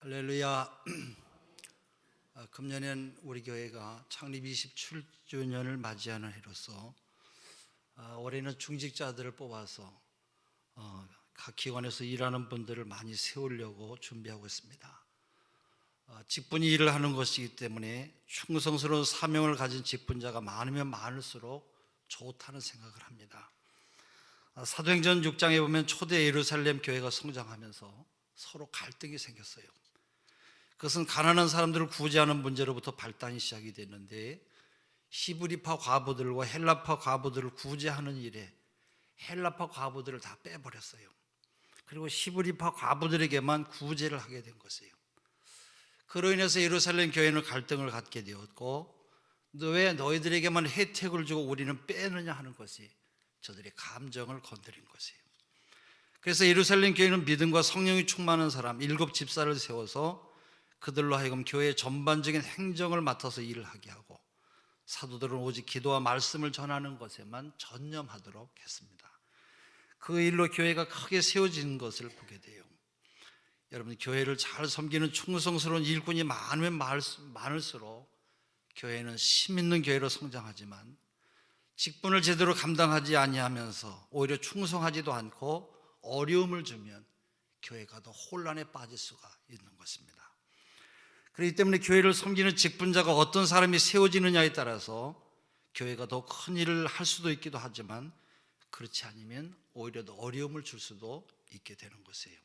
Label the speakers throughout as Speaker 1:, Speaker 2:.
Speaker 1: 할렐루야. 금년엔 우리 교회가 창립 27주년을 맞이하는 해로서 올해는 중직자들을 뽑아서 각 기관에서 일하는 분들을 많이 세우려고 준비하고 있습니다. 직분이 일을 하는 것이기 때문에 충성스러운 사명을 가진 직분자가 많으면 많을수록 좋다는 생각을 합니다. 사도행전 6장에 보면 초대 예루살렘 교회가 성장하면서 서로 갈등이 생겼어요. 그것은 가난한 사람들을 구제하는 문제로부터 발단이 시작이 됐는데, 히브리파 과부들과 헬라파 과부들을 구제하는 일에 헬라파 과부들을 다 빼버렸어요. 그리고 히브리파 과부들에게만 구제를 하게 된 것이에요. 그로 인해서 예루살렘 교회는 갈등을 갖게 되었고, 왜 너희들에게만 혜택을 주고 우리는 빼느냐 하는 것이 저들의 감정을 건드린 것이에요. 그래서 예루살렘 교회는 믿음과 성령이 충만한 사람 7 집사를 세워서 그들로 하여금 교회의 전반적인 행정을 맡아서 일을 하게 하고, 사도들은 오직 기도와 말씀을 전하는 것에만 전념하도록 했습니다. 그 일로 교회가 크게 세워지는 것을 보게 돼요. 여러분, 교회를 잘 섬기는 충성스러운 일꾼이 많으면 많을수록 교회는 힘 있는 교회로 성장하지만, 직분을 제대로 감당하지 아니하면서 오히려 충성하지도 않고 어려움을 주면 교회가 더 혼란에 빠질 수가 있는 것입니다. 그렇기 때문에 교회를 섬기는 직분자가 어떤 사람이 세워지느냐에 따라서 교회가 더 큰 일을 할 수도 있기도 하지만, 그렇지 않으면 오히려 더 어려움을 줄 수도 있게 되는 것이에요.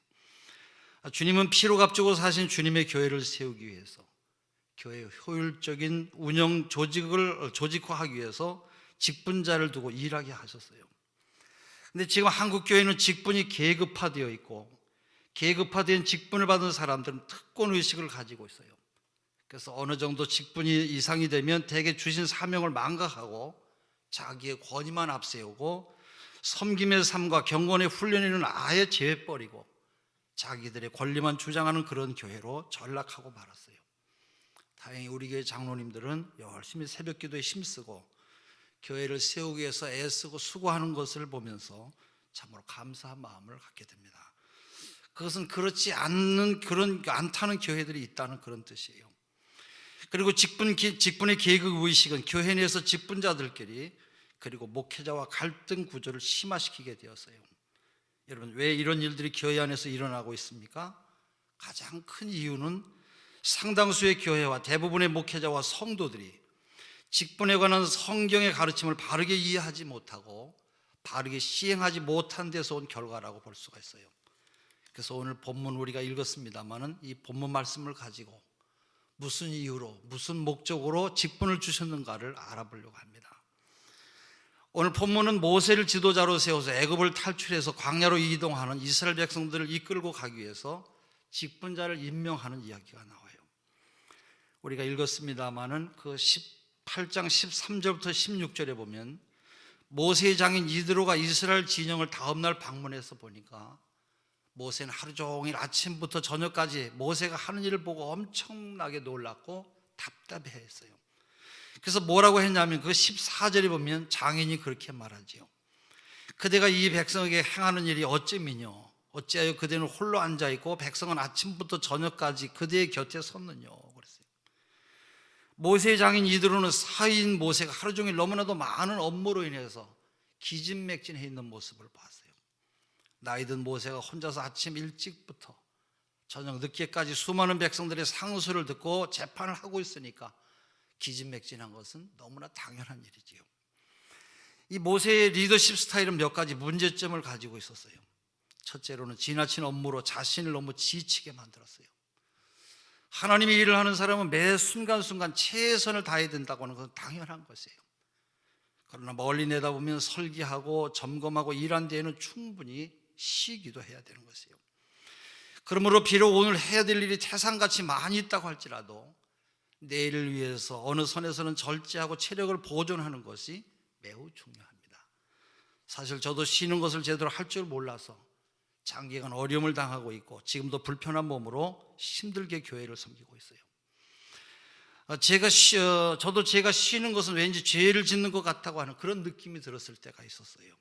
Speaker 1: 주님은 피로 값주고 사신 주님의 교회를 세우기 위해서, 교회의 효율적인 운영 조직을 조직화하기 위해서 직분자를 두고 일하게 하셨어요. 근데 지금 한국 교회는 직분이 계급화되어 있고, 계급화된 직분을 받은 사람들은 특권 의식을 가지고 있어요. 그래서 어느 정도 직분이 이상이 되면 대개 주신 사명을 망각하고 자기의 권위만 앞세우고, 섬김의 삶과 경건의 훈련에는 아예 제외버리고 자기들의 권리만 주장하는 그런 교회로 전락하고 말았어요. 다행히 우리 교회 장로님들은 열심히 새벽기도에 힘쓰고 교회를 세우기 위해서 애쓰고 수고하는 것을 보면서 참으로 감사한 마음을 갖게 됩니다. 그것은 그렇지 않다는 교회들이 있다는 그런 뜻이에요. 그리고 직분의 계급 의식은 교회 내에서 직분자들끼리 그리고 목회자와 갈등 구조를 심화시키게 되었어요. 여러분, 왜 이런 일들이 교회 안에서 일어나고 있습니까? 가장 큰 이유는 상당수의 교회와 대부분의 목회자와 성도들이 직분에 관한 성경의 가르침을 바르게 이해하지 못하고 바르게 시행하지 못한 데서 온 결과라고 볼 수가 있어요. 그래서 오늘 본문 우리가 읽었습니다마는 이 본문 말씀을 가지고 무슨 이유로, 무슨 목적으로 직분을 주셨는가를 알아보려고 합니다. 오늘 본문은 모세를 지도자로 세워서 애굽을 탈출해서 광야로 이동하는 이스라엘 백성들을 이끌고 가기 위해서 직분자를 임명하는 이야기가 나와요. 우리가 읽었습니다마는 그 18장 13절부터 16절에 보면 모세의 장인 이드로가 이스라엘 진영을 다음날 방문해서 보니까 모세는 하루 종일 아침부터 저녁까지 모세가 하는 일을 보고 엄청나게 놀랐고 답답해했어요. 그래서 뭐라고 했냐면 그 14절에 보면 장인이 그렇게 말하지요. 그대가 이 백성에게 행하는 일이 어찌미뇨? 어찌하여 그대는 홀로 앉아있고 백성은 아침부터 저녁까지 그대의 곁에 섰느뇨? 그랬어요. 모세의 장인 이드로는 사위인 모세가 하루 종일 너무나도 많은 업무로 인해서 기진맥진해 있는 모습을 봤어요. 나이 든 모세가 혼자서 아침 일찍부터 저녁 늦게까지 수많은 백성들의 상소를 듣고 재판을 하고 있으니까 기진맥진한 것은 너무나 당연한 일이지요. 이 모세의 리더십 스타일은 몇 가지 문제점을 가지고 있었어요. 첫째로는 지나친 업무로 자신을 너무 지치게 만들었어요. 하나님의 일을 하는 사람은 매 순간순간 최선을 다해야 된다고 하는 것은 당연한 것이에요. 그러나 멀리 내다보면 설계하고 점검하고 일한 뒤에는 충분히 쉬기도 해야 되는 것이에요. 그러므로 비록 오늘 해야 될 일이 태산같이 많이 있다고 할지라도 내일을 위해서 어느 선에서는 절제하고 체력을 보존하는 것이 매우 중요합니다. 사실 저도 쉬는 것을 제대로 할 줄 몰라서 장기간 어려움을 당하고 있고 지금도 불편한 몸으로 힘들게 교회를 섬기고 있어요. 저도 제가 쉬는 것은 왠지 죄를 짓는 것 같다고 하는 그런 느낌이 들었을 때가 있었어요.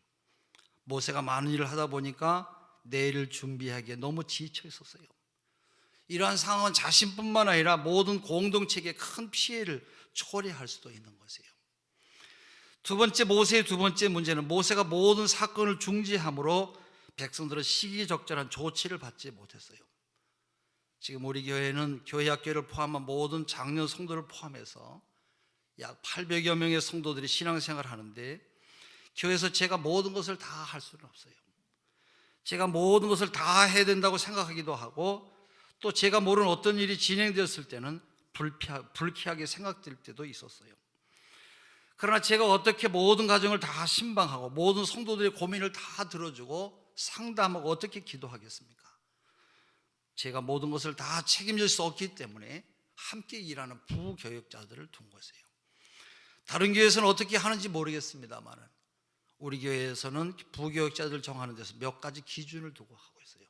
Speaker 1: 모세가 많은 일을 하다 보니까 내일을 준비하기에 너무 지쳐 있었어요. 이러한 상황은 자신뿐만 아니라 모든 공동체에 큰 피해를 초래할 수도 있는 것이에요. 두 번째, 모세의 두 번째 문제는 모세가 모든 사건을 중지함으로 백성들은 시기적절한 조치를 받지 못했어요. 지금 우리 교회는 교회 학교를 포함한 모든 장년 성도를 포함해서 약 800여 명의 성도들이 신앙생활을 하는데, 교회에서 제가 모든 것을 다 할 수는 없어요. 제가 모든 것을 다 해야 된다고 생각하기도 하고, 또 제가 모르는 어떤 일이 진행되었을 때는 불쾌하게 생각될 때도 있었어요. 그러나 제가 어떻게 모든 가정을 다 신방하고 모든 성도들의 고민을 다 들어주고 상담하고 어떻게 기도하겠습니까? 제가 모든 것을 다 책임질 수 없기 때문에 함께 일하는 부교역자들을 둔 것이에요. 다른 교회에서는 어떻게 하는지 모르겠습니다만 우리 교회에서는 부교역자들 정하는 데서 몇 가지 기준을 두고 하고 있어요.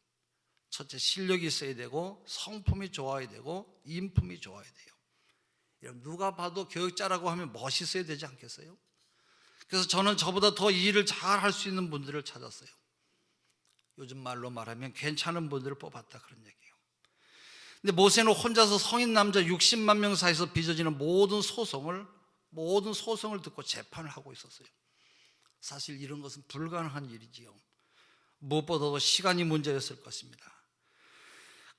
Speaker 1: 첫째, 실력이 있어야 되고, 성품이 좋아야 되고, 인품이 좋아야 돼요. 누가 봐도 교역자라고 하면 멋있어야 되지 않겠어요? 그래서 저는 저보다 더 일을 잘 할 수 있는 분들을 찾았어요. 요즘 말로 말하면 괜찮은 분들을 뽑았다, 그런 얘기예요. 근데 모세는 혼자서 성인 남자 60만 명 사이에서 빚어지는 모든 소송을 듣고 재판을 하고 있었어요. 사실 이런 것은 불가능한 일이지요. 무엇보다도 시간이 문제였을 것입니다.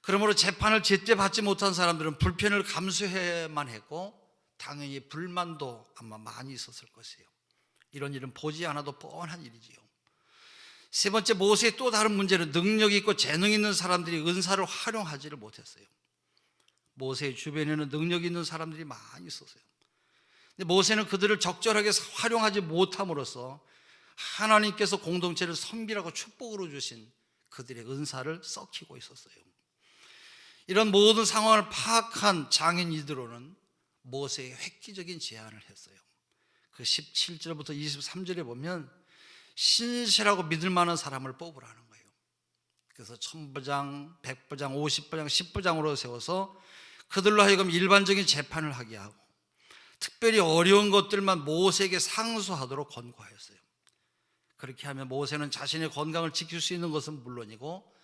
Speaker 1: 그러므로 재판을 제때 받지 못한 사람들은 불편을 감수해야만 했고, 당연히 불만도 아마 많이 있었을 것이에요. 이런 일은 보지 않아도 뻔한 일이지요. 세 번째, 모세의 또 다른 문제는 능력이 있고 재능 있는 사람들이 은사를 활용하지를 못했어요. 모세의 주변에는 능력 있는 사람들이 많이 있었어요. 근데 모세는 그들을 적절하게 활용하지 못함으로써 하나님께서 공동체를 선비라고 축복으로 주신 그들의 은사를 썩히고 있었어요. 이런 모든 상황을 파악한 장인 이드로는 모세의 획기적인 제안을 했어요. 그 17절부터 23절에 보면 신실하고 믿을 만한 사람을 뽑으라는 거예요. 그래서 1000부장, 100부장, 50부장, 10부장으로 세워서 그들로 하여금 일반적인 재판을 하게 하고, 특별히 어려운 것들만 모세에게 상소하도록 권고하였어요. 그렇게 하면 모세는 자신의 건강을 지킬 수 있는 것은 물론이고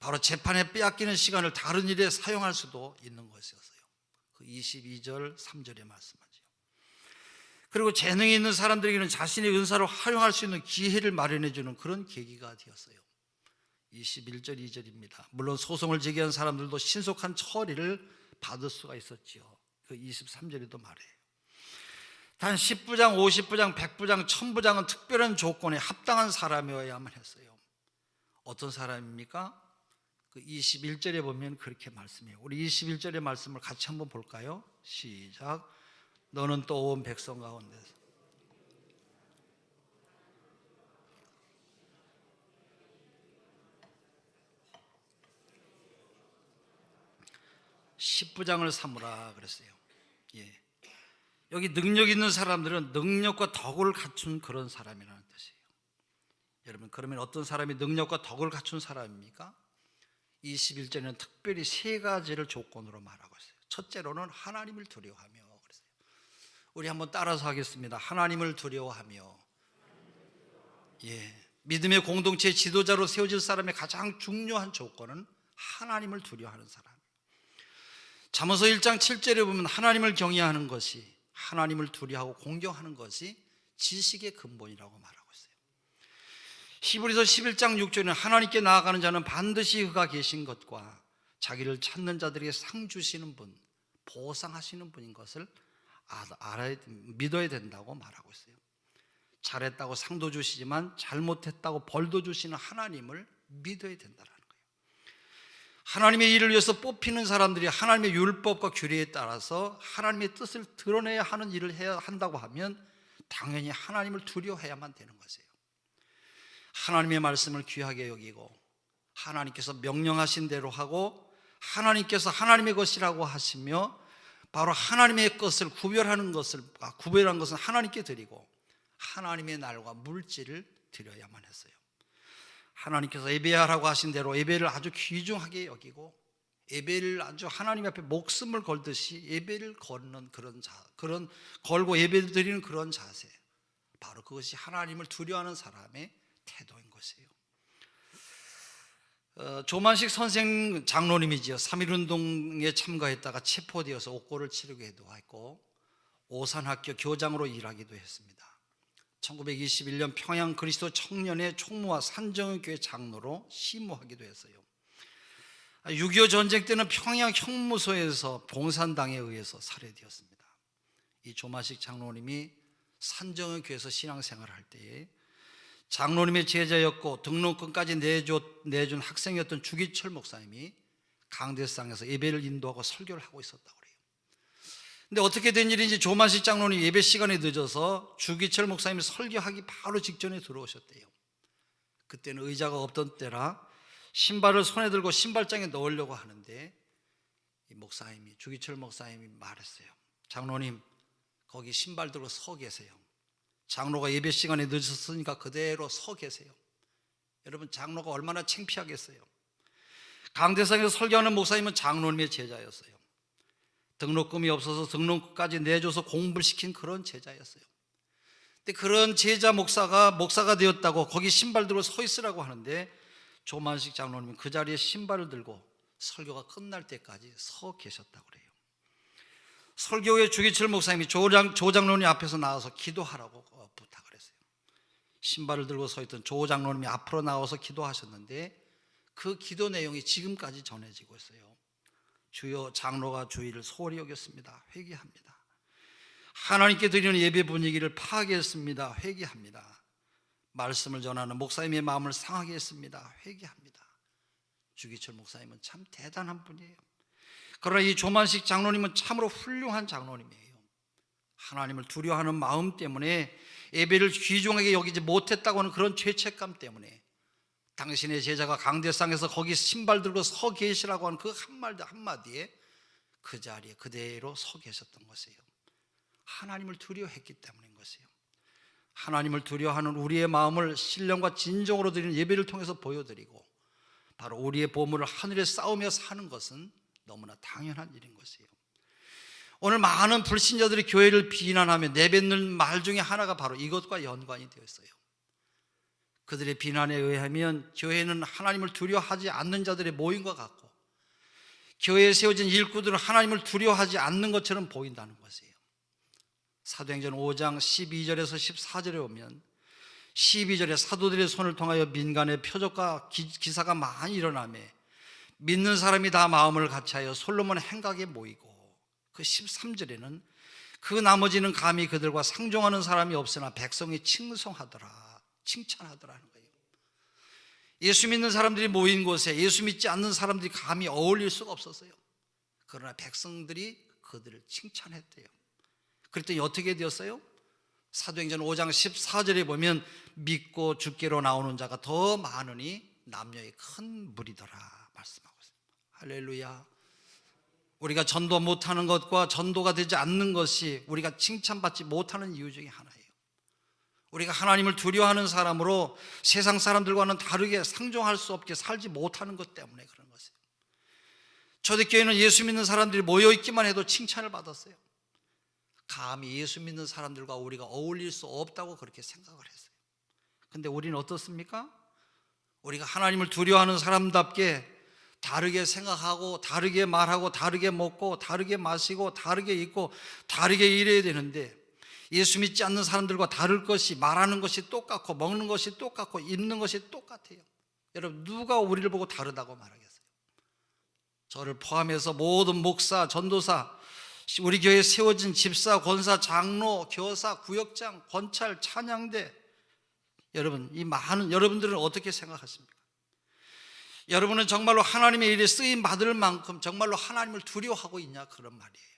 Speaker 1: 바로 재판에 빼앗기는 시간을 다른 일에 사용할 수도 있는 것이었어요. 그 22절 3절의 말씀하죠. 그리고 재능이 있는 사람들에게는 자신의 은사를 활용할 수 있는 기회를 마련해 주는 그런 계기가 되었어요. 21절 2절입니다. 물론 소송을 제기한 사람들도 신속한 처리를 받을 수가 있었지요. 그 23절에도 말해요. 단 10부장, 50부장, 100부장, 1000부장은 특별한 조건에 합당한 사람이어야만 했어요. 어떤 사람입니까? 그 21절에 보면 그렇게 말씀해요. 우리 21절의 말씀을 같이 한번 볼까요? 시작. 너는 또 온 백성 가운데서 십부장을 삼으라 그랬어요. 예. 여기 능력 있는 사람들은 능력과 덕을 갖춘 그런 사람이라는 뜻이에요. 여러분, 그러면 어떤 사람이 능력과 덕을 갖춘 사람입니까? 21절에는 특별히 세 가지를 조건으로 말하고 있어요. 첫째로는 하나님을 두려워하며 그랬어요. 우리 한번 따라서 하겠습니다. 하나님을 두려워하며. 예, 믿음의 공동체의 지도자로 세워질 사람의 가장 중요한 조건은 하나님을 두려워하는 사람. 잠언서 1장 7절에 보면 하나님을 경외하는 것이, 하나님을 두려워하고 공경하는 것이 지식의 근본이라고 말하고 있어요. 히브리서 11장 6절에는 하나님께 나아가는 자는 반드시 그가 계신 것과 자기를 찾는 자들에게 상 주시는 분, 보상하시는 분인 것을 믿어야 된다고 말하고 있어요. 잘했다고 상도 주시지만 잘못했다고 벌도 주시는 하나님을 믿어야 된다는 거예요. 하나님의 일을 위해서 뽑히는 사람들이 하나님의 율법과 규례에 따라서 하나님의 뜻을 드러내야 하는 일을 해야 한다고 하면 당연히 하나님을 두려워해야만 되는 것이에요. 하나님의 말씀을 귀하게 여기고 하나님께서 명령하신 대로 하고 하나님께서 하나님의 것이라고 하시며 바로 하나님의 것을 구별하는 것은 하나님께 드리고 하나님의 날과 물질을 드려야만 했어요. 하나님께서 예배하라고 하신 대로 예배를 아주 귀중하게 여기고 예배를 아주 하나님 앞에 목숨을 걸듯이 예배를 걸는 그런 걸고 예배를 드리는 그런 자세, 바로 그것이 하나님을 두려워하는 사람의 태도인 것이에요. 조만식 선생 장로님이지요. 3.1운동에 참가했다가 체포되어서 옥고를 치르기도 했고 오산학교 교장으로 일하기도 했습니다. 1921년 평양 그리스도 청년회 총무와 산정교회 장로로 심우하기도 했어요. 6.25 전쟁 때는 평양 형무소에서 봉산당에 의해서 살해되었습니다. 이 조만식 장로님이 산정교회에서 신앙생활을 할 때에 장로님의 제자였고 등록금까지 내준 학생이었던 주기철 목사님이 강대상에서 예배를 인도하고 설교를 하고 있었다고 그래요. 근데 어떻게 된 일인지 조만식 장로님 예배 시간에 늦어서 주기철 목사님이 설교하기 바로 직전에 들어오셨대요. 그때는 의자가 없던 때라 신발을 손에 들고 신발장에 넣으려고 하는데 이 목사님이, 주기철 목사님이 말했어요. 장로님, 거기 신발 들고 서 계세요. 장로가 예배 시간에 늦었으니까 그대로 서 계세요. 여러분, 장로가 얼마나 창피하겠어요. 강대상에서 설교하는 목사님은 장로님의 제자였어요. 등록금이 없어서 등록금까지 내줘서 공부를 시킨 그런 제자였어요. 근데 그런 제자 목사가 되었다고 거기 신발 들고 서 있으라고 하는데 조만식 장로님은 그 자리에 신발을 들고 설교가 끝날 때까지 서 계셨다고 그래요. 설교 후에 주기철 목사님이 조 장로님 앞에서 나와서 기도하라고 부탁을 했어요. 신발을 들고 서 있던 조 장로님이 앞으로 나와서 기도하셨는데 그 기도 내용이 지금까지 전해지고 있어요. 주여, 장로가 주의를 소홀히 여겼습니다. 회개합니다. 하나님께 드리는 예배 분위기를 파괴했습니다. 회개합니다. 말씀을 전하는 목사님의 마음을 상하게 했습니다. 회개합니다. 주기철 목사님은 참 대단한 분이에요. 그러나 이 조만식 장로님은 참으로 훌륭한 장로님이에요. 하나님을 두려워하는 마음 때문에 예배를 귀중하게 여기지 못했다고 하는 그런 죄책감 때문에 당신의 제자가 강대상에서 거기 신발 들고 서 계시라고 하는 그 한마디에 그 자리에 그대로 서 계셨던 것이에요. 하나님을 두려워했기 때문인 것이에요. 하나님을 두려워하는 우리의 마음을 신령과 진정으로 드리는 예배를 통해서 보여드리고 바로 우리의 보물을 하늘에 쌓으며 사는 것은 너무나 당연한 일인 것이에요. 오늘 많은 불신자들이 교회를 비난하며 내뱉는 말 중에 하나가 바로 이것과 연관이 되어 있어요. 그들의 비난에 의하면 교회는 하나님을 두려워하지 않는 자들의 모임과 같고 교회에 세워진 일꾼들은 하나님을 두려워하지 않는 것처럼 보인다는 것이에요. 사도행전 5장 12절에서 14절에 보면 12절에 사도들의 손을 통하여 민간의 표적과 기사가 많이 일어나며 믿는 사람이 다 마음을 같이하여 솔로몬 행각에 모이고, 그 13절에는 그 나머지는 감히 그들과 상종하는 사람이 없으나 백성이 칭송하더라, 칭찬하더라는 거예요. 예수 믿는 사람들이 모인 곳에 예수 믿지 않는 사람들이 감히 어울릴 수가 없었어요. 그러나 백성들이 그들을 칭찬했대요. 그랬더니 어떻게 되었어요? 사도행전 5장 14절에 보면 믿고 주께로 나오는 자가 더 많으니 남녀의 큰 무리더라 말씀하고 있어요. 할렐루야. 우리가 전도 못하는 것과 전도가 되지 않는 것이 우리가 칭찬받지 못하는 이유 중에 하나예요. 우리가 하나님을 두려워하는 사람으로 세상 사람들과는 다르게 상종할 수 없게 살지 못하는 것 때문에 그런 것이에요. 초대교회는 예수 믿는 사람들이 모여있기만 해도 칭찬을 받았어요. 감히 예수 믿는 사람들과 우리가 어울릴 수 없다고 그렇게 생각을 했어요. 근데 우리는 어떻습니까? 우리가 하나님을 두려워하는 사람답게 다르게 생각하고 다르게 말하고 다르게 먹고 다르게 마시고 다르게 입고 다르게 일해야 되는데 예수 믿지 않는 사람들과 다를 것이, 말하는 것이 똑같고 먹는 것이 똑같고 입는 것이 똑같아요. 여러분, 누가 우리를 보고 다르다고 말하겠어요? 저를 포함해서 모든 목사, 전도사, 우리 교회에 세워진 집사, 권사, 장로, 교사, 구역장, 권찰, 찬양대, 여러분, 이 많은 여러분들은 어떻게 생각하십니까? 여러분은 정말로 하나님의 일에 쓰임 받을 만큼 정말로 하나님을 두려워하고 있냐, 그런 말이에요.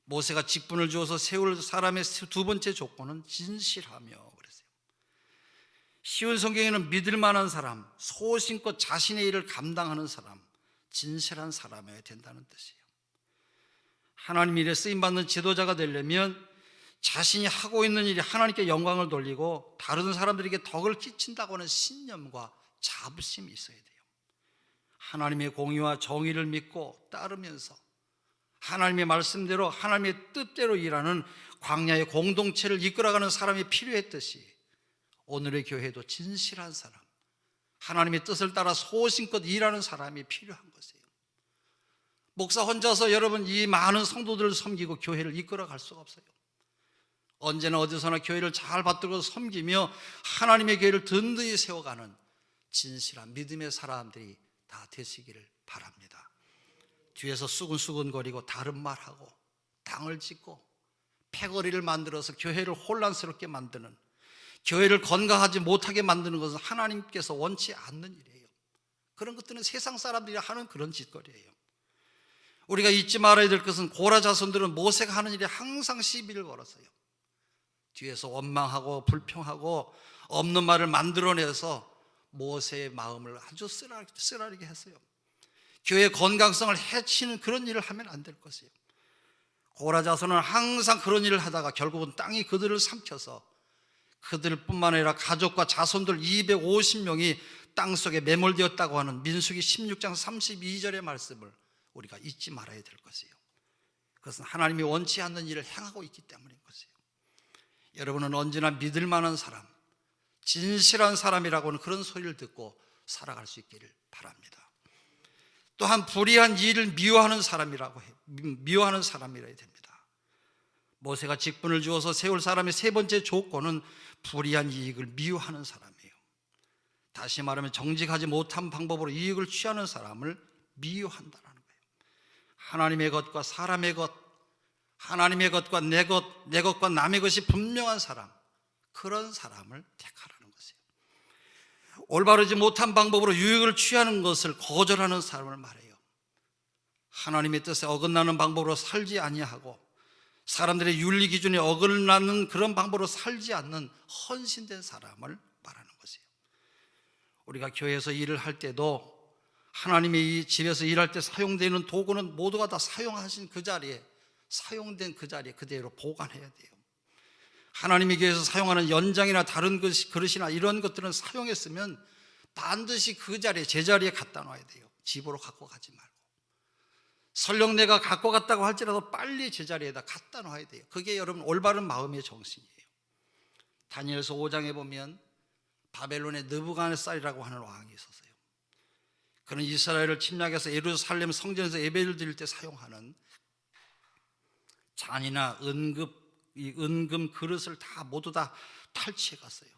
Speaker 1: 모세가 직분을 주어서 세울 사람의 두 번째 조건은 진실하며 그랬어요. 쉬운 성경에는 믿을 만한 사람, 소신껏 자신의 일을 감당하는 사람, 진실한 사람이어야 된다는 뜻이에요. 하나님 일에 쓰임받는 지도자가 되려면 자신이 하고 있는 일이 하나님께 영광을 돌리고 다른 사람들에게 덕을 끼친다고 하는 신념과 자부심이 있어야 돼요. 하나님의 공의와 정의를 믿고 따르면서 하나님의 말씀대로 하나님의 뜻대로 일하는 광야의 공동체를 이끌어가는 사람이 필요했듯이 오늘의 교회도 진실한 사람, 하나님의 뜻을 따라 소신껏 일하는 사람이 필요한 것이에요. 목사 혼자서 여러분 이 많은 성도들을 섬기고 교회를 이끌어 갈 수가 없어요. 언제나 어디서나 교회를 잘 받들고 섬기며 하나님의 교회를 든든히 세워가는 진실한 믿음의 사람들이 다 되시기를 바랍니다. 뒤에서 수근수근거리고 다른 말하고 당을 짓고 패거리를 만들어서 교회를 혼란스럽게 만드는, 교회를 건강하지 못하게 만드는 것은 하나님께서 원치 않는 일이에요. 그런 것들은 세상 사람들이 하는 그런 짓거리예요. 우리가 잊지 말아야 될 것은 고라 자손들은 모세가 하는 일에 항상 시비를 걸었어요. 뒤에서 원망하고 불평하고 없는 말을 만들어내서 모세의 마음을 아주 쓰라리게 했어요. 교회의 건강성을 해치는 그런 일을 하면 안 될 것이에요. 고라 자손은 항상 그런 일을 하다가 결국은 땅이 그들을 삼켜서 그들뿐만 아니라 가족과 자손들 250명이 땅속에 매몰되었다고 하는 민수기 16장 32절의 말씀을 우리가 잊지 말아야 될 것이에요. 그것은 하나님이 원치 않는 일을 행하고 있기 때문인 것이에요. 여러분은 언제나 믿을 만한 사람, 진실한 사람이라고는 그런 소리를 듣고 살아갈 수 있기를 바랍니다. 또한 불의한 일을 미워하는 사람이라 해야 됩니다. 모세가 직분을 주어서 세울 사람의 세 번째 조건은 불의한 이익을 미워하는 사람이에요. 다시 말하면 정직하지 못한 방법으로 이익을 취하는 사람을 미워한다는 거예요. 하나님의 것과 사람의 것, 하나님의 것과 내 것과 남의 것이 분명한 사람, 그런 사람을 택하라는 것이에요. 올바르지 못한 방법으로 유익을 취하는 것을 거절하는 사람을 말해요. 하나님의 뜻에 어긋나는 방법으로 살지 아니하고 사람들의 윤리 기준에 어긋나는 그런 방법으로 살지 않는 헌신된 사람을 말하는 것이에요. 우리가 교회에서 일을 할 때도 하나님의 이 집에서 일할 때 사용되는 도구는 모두가 다 사용하신 그 자리에, 사용된 그 자리에 그대로 보관해야 돼요. 하나님의 교회에서 사용하는 연장이나 다른 그릇이나 이런 것들은 사용했으면 반드시 그 자리에, 제자리에 갖다 놔야 돼요. 집으로 갖고 가지 말고. 설령 내가 갖고 갔다고 할지라도 빨리 제자리에다 갖다 놔야 돼요. 그게 여러분 올바른 마음의 정신이에요. 다니엘서 5장에 보면 바벨론의 느부갓네살이라고 하는 왕이 있었어요. 그는 이스라엘을 침략해서 예루살렘 성전에서 예배를 드릴 때 사용하는 잔이나 은금 그릇을 다 모두 다 탈취해 갔어요.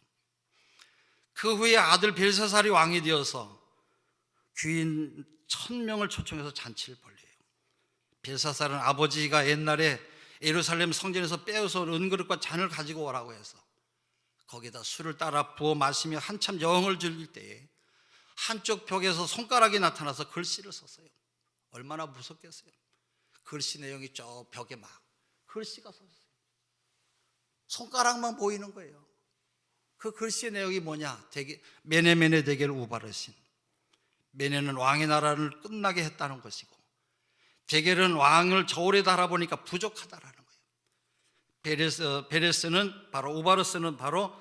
Speaker 1: 그 후에 아들 벨사살이 왕이 되어서 귀인 1000명을 초청해서 잔치를 벌려요. 벨사살은 아버지가 옛날에 예루살렘 성전에서 빼어서 은그릇과 잔을 가지고 오라고 해서 거기다 술을 따라 부어 마시며 한참 여흥을 즐길 때에 한쪽 벽에서 손가락이 나타나서 글씨를 썼어요. 얼마나 무섭겠어요. 글씨 내용이 저 벽에 막 글씨가 썼어요. 손가락만 보이는 거예요. 그 글씨의 내용이 뭐냐? 메네메네 대계를 우바르신. 메네는 왕의 나라를 끝나게 했다는 것이고, 대겔은 왕을 저울에 달아보니까 부족하다라는 거예요. 베레스는 바로, 우바르스는 바로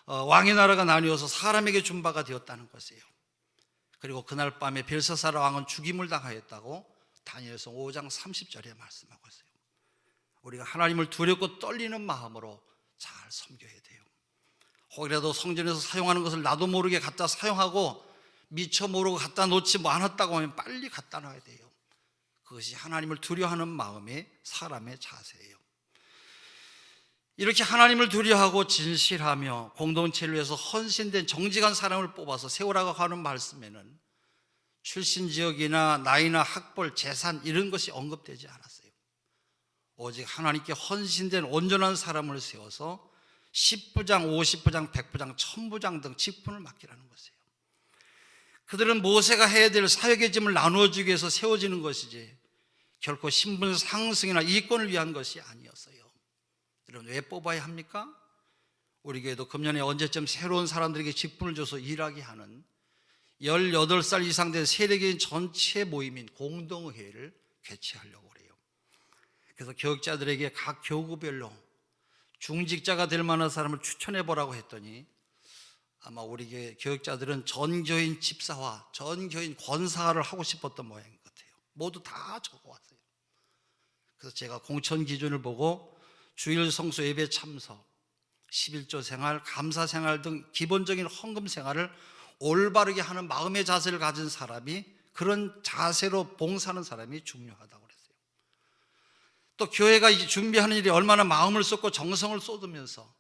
Speaker 1: 왕의 나라가 나뉘어서 사람에게 준 바가 되었다는 것이에요. 그리고 그날 밤에 벨사살 왕은 죽임을 당하였다고 다니엘서 5장 30절에 말씀하고 있어요. 우리가 하나님을 두렵고 떨리는 마음으로 잘 섬겨야 돼요. 혹이라도 성전에서 사용하는 것을 나도 모르게 갖다 사용하고 미처 모르고 갖다 놓지 않았다고 하면 빨리 갖다 놔야 돼요. 그것이 하나님을 두려워하는 마음의 사람의 자세예요. 이렇게 하나님을 두려워하고 진실하며 공동체를 위해서 헌신된 정직한 사람을 뽑아서 세우라고 하는 말씀에는 출신 지역이나 나이나 학벌, 재산 이런 것이 언급되지 않았어요. 오직 하나님께 헌신된 온전한 사람을 세워서 10부장, 50부장, 100부장, 1000부장 등 직분을 맡기라는 것이에요. 그들은 모세가 해야 될 사역의 짐을 나누어주기 위해서 세워지는 것이지 결코 신분 상승이나 이권을 위한 것이 아니었어요. 여러분, 왜 뽑아야 합니까? 우리 교회도 금년에 언제쯤 새로운 사람들에게 직분을 줘서 일하게 하는 18살 이상 된 세대교인 전체 모임인 공동회의를 개최하려고 그래요. 그래서 교육자들에게 각 교구별로 중직자가 될 만한 사람을 추천해 보라고 했더니 아마 우리 교회 교육자들은 전교인 집사와 전교인 권사를 하고 싶었던 모양인 것 같아요. 모두 다 적어왔어요. 그래서 제가 공천 기준을 보고 주일 성수 예배 참석, 11조 생활, 감사 생활 등 기본적인 헌금 생활을 올바르게 하는 마음의 자세를 가진 사람이, 그런 자세로 봉사하는 사람이 중요하다고 그랬어요. 또 교회가 준비하는 일이 얼마나 마음을 쏟고 정성을 쏟으면서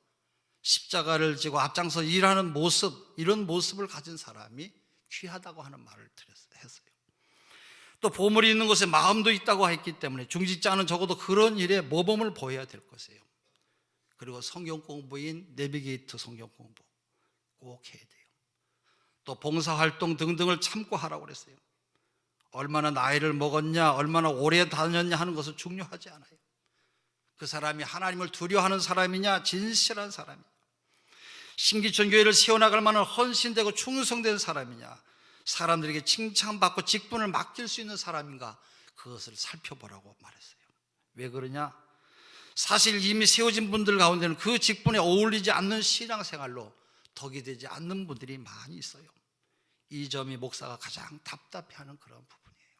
Speaker 1: 십자가를 지고 앞장서 일하는 모습, 이런 모습을 가진 사람이 귀하다고 하는 말을 했어요. 또 보물이 있는 곳에 마음도 있다고 했기 때문에 중직자는 적어도 그런 일에 모범을 보여야 될 것이에요. 그리고 성경 공부인 내비게이터 성경 공부 꼭 해야 돼요. 또 봉사활동 등등을 참고 하라고 그랬어요. 얼마나 나이를 먹었냐, 얼마나 오래 다녔냐 하는 것은 중요하지 않아요. 그 사람이 하나님을 두려워하는 사람이냐, 진실한 사람이냐, 신기천 교회를 세워나갈 만한 헌신되고 충성된 사람이냐, 사람들에게 칭찬받고 직분을 맡길 수 있는 사람인가, 그것을 살펴보라고 말했어요. 왜 그러냐? 사실 이미 세워진 분들 가운데는 그 직분에 어울리지 않는 신앙생활로 덕이 되지 않는 분들이 많이 있어요. 이 점이 목사가 가장 답답해하는 그런 부분이에요.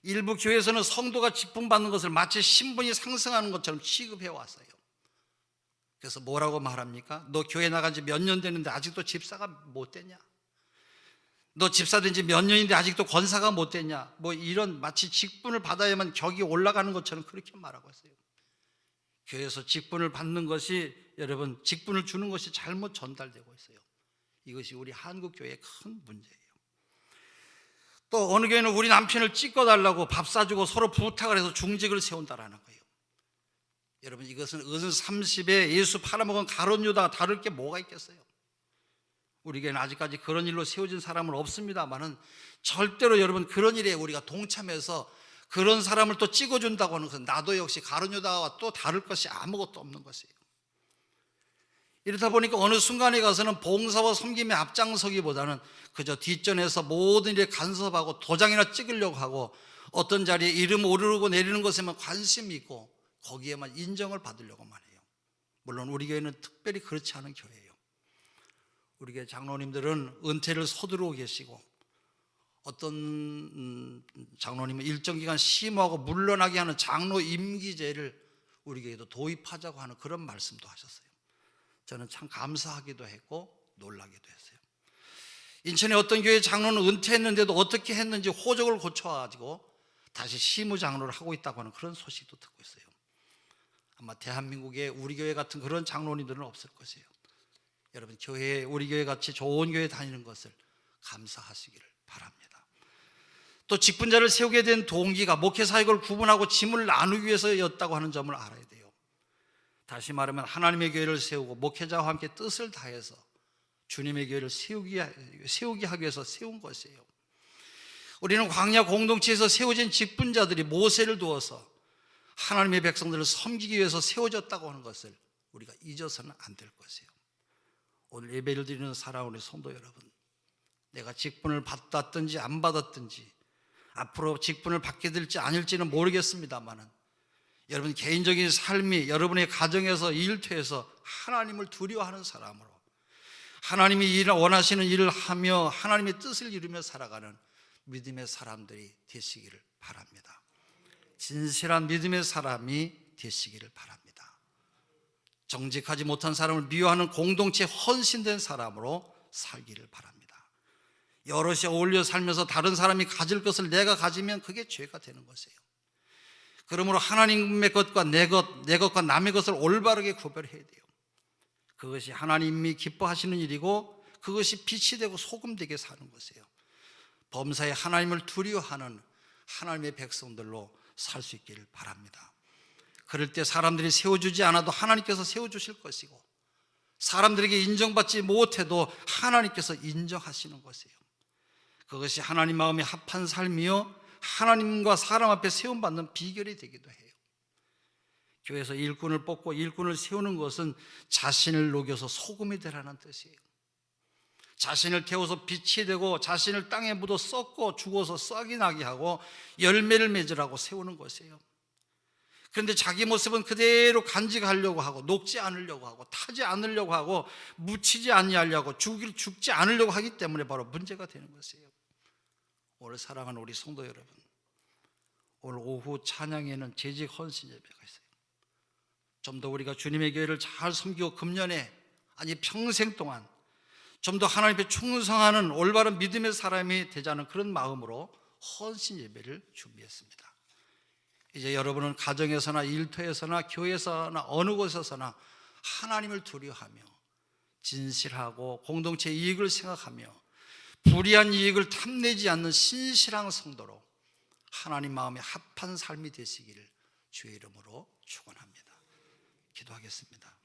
Speaker 1: 일부 교회에서는 성도가 직분 받는 것을 마치 신분이 상승하는 것처럼 취급해 왔어요. 그래서 뭐라고 말합니까? 너 교회 나간 지 몇 년 됐는데 아직도 집사가 못 됐냐? 너 집사 된 지 몇 년인데 아직도 권사가 못 됐냐? 뭐 이런, 마치 직분을 받아야만 격이 올라가는 것처럼 그렇게 말하고 있어요. 교회에서 직분을 받는 것이, 여러분, 직분을 주는 것이 잘못 전달되고 있어요. 이것이 우리 한국교회의 큰 문제예요. 또 어느 교회는 우리 남편을 찍어달라고 밥 사주고 서로 부탁을 해서 중직을 세운다라는 거예요. 여러분, 이것은 어른 30에 예수 팔아먹은 가룟 유다가 다를 게 뭐가 있겠어요? 우리 교회는 아직까지 그런 일로 세워진 사람은 없습니다만은, 절대로 여러분 그런 일에 우리가 동참해서 그런 사람을 또 찍어준다고 하는 것은 나도 역시 가룟 유다와 또 다를 것이 아무것도 없는 것이에요. 이렇다 보니까 어느 순간에 가서는 봉사와 섬김에 앞장서기보다는 그저 뒷전에서 모든 일에 간섭하고 도장이나 찍으려고 하고, 어떤 자리에 이름 오르고 내리는 것에만 관심이 있고 거기에만 인정을 받으려고만 해요. 물론 우리 교회는 특별히 그렇지 않은 교회예요. 우리 교회 장로님들은 은퇴를 서두르고 계시고, 어떤 장로님은 일정 기간 심호하고 물러나게 하는 장로 임기제를 우리 교회도 도입하자고 하는 그런 말씀도 하셨어요. 저는 참 감사하기도 했고 놀라기도 했어요. 인천의 어떤 교회 장로는 은퇴했는데도 어떻게 했는지 호적을 고쳐가지고 다시 시무 장로를 하고 있다고 하는 그런 소식도 듣고 있어요. 아마 대한민국에 우리 교회 같은 그런 장로님들은 없을 것이에요. 여러분, 교회에, 우리 교회 같이 좋은 교회 다니는 것을 감사하시기를 바랍니다. 또 직분자를 세우게 된 동기가 목회 사역을 구분하고 짐을 나누기 위해서였다고 하는 점을 알아야 돼요. 다시 말하면 하나님의 교회를 세우고 목회자와 함께 뜻을 다해서 주님의 교회를 세우게 하기 위해서 세운 것이에요. 우리는 광야 공동체에서 세워진 직분자들이 모세를 두어서 하나님의 백성들을 섬기기 위해서 세워졌다고 하는 것을 우리가 잊어서는 안 될 것이에요. 오늘 예배를 드리는 사랑하는 성도 여러분, 내가 직분을 받았든지 안 받았든지, 앞으로 직분을 받게 될지 아닐지는 모르겠습니다만은, 여러분 개인적인 삶이, 여러분의 가정에서, 일터에서 하나님을 두려워하는 사람으로, 하나님이 원하시는 일을 하며 하나님의 뜻을 이루며 살아가는 믿음의 사람들이 되시기를 바랍니다. 진실한 믿음의 사람이 되시기를 바랍니다. 정직하지 못한 사람을 미워하는 공동체에 헌신된 사람으로 살기를 바랍니다. 여럿이 어울려 살면서 다른 사람이 가질 것을 내가 가지면 그게 죄가 되는 것이에요. 그러므로 하나님의 것과 내 것과 남의 것을 올바르게 구별해야 돼요. 그것이 하나님이 기뻐하시는 일이고, 그것이 빛이 되고 소금 되게 사는 것이에요. 범사에 하나님을 두려워하는 하나님의 백성들로 살 수 있기를 바랍니다. 그럴 때 사람들이 세워주지 않아도 하나님께서 세워주실 것이고, 사람들에게 인정받지 못해도 하나님께서 인정하시는 것이에요. 그것이 하나님 마음에 합한 삶이요, 하나님과 사람 앞에 세움받는 비결이 되기도 해요. 교회에서 일꾼을 뽑고 일꾼을 세우는 것은 자신을 녹여서 소금이 되라는 뜻이에요. 자신을 태워서 빛이 되고, 자신을 땅에 묻어 썩고 죽어서 썩이 나게 하고 열매를 맺으라고 세우는 것이에요. 그런데 자기 모습은 그대로 간직하려고 하고, 녹지 않으려고 하고, 타지 않으려고 하고, 묻히지 아니하려고, 죽지 않으려고 하기 때문에 바로 문제가 되는 것이에요. 오늘 사랑하는 우리 성도 여러분, 오늘 오후 찬양에는 재직 헌신 예배가 있어요. 좀 더 우리가 주님의 교회를 잘 섬기고 금년에, 아니 평생 동안 좀 더 하나님께 충성하는 올바른 믿음의 사람이 되자는 그런 마음으로 헌신 예배를 준비했습니다. 이제 여러분은 가정에서나 일터에서나 교회에서나 어느 곳에서나 하나님을 두려워하며 진실하고 공동체 이익을 생각하며 불의한 이익을 탐내지 않는 신실한 성도로 하나님 마음에 합한 삶이 되시기를 주의 이름으로 축원합니다. 기도하겠습니다.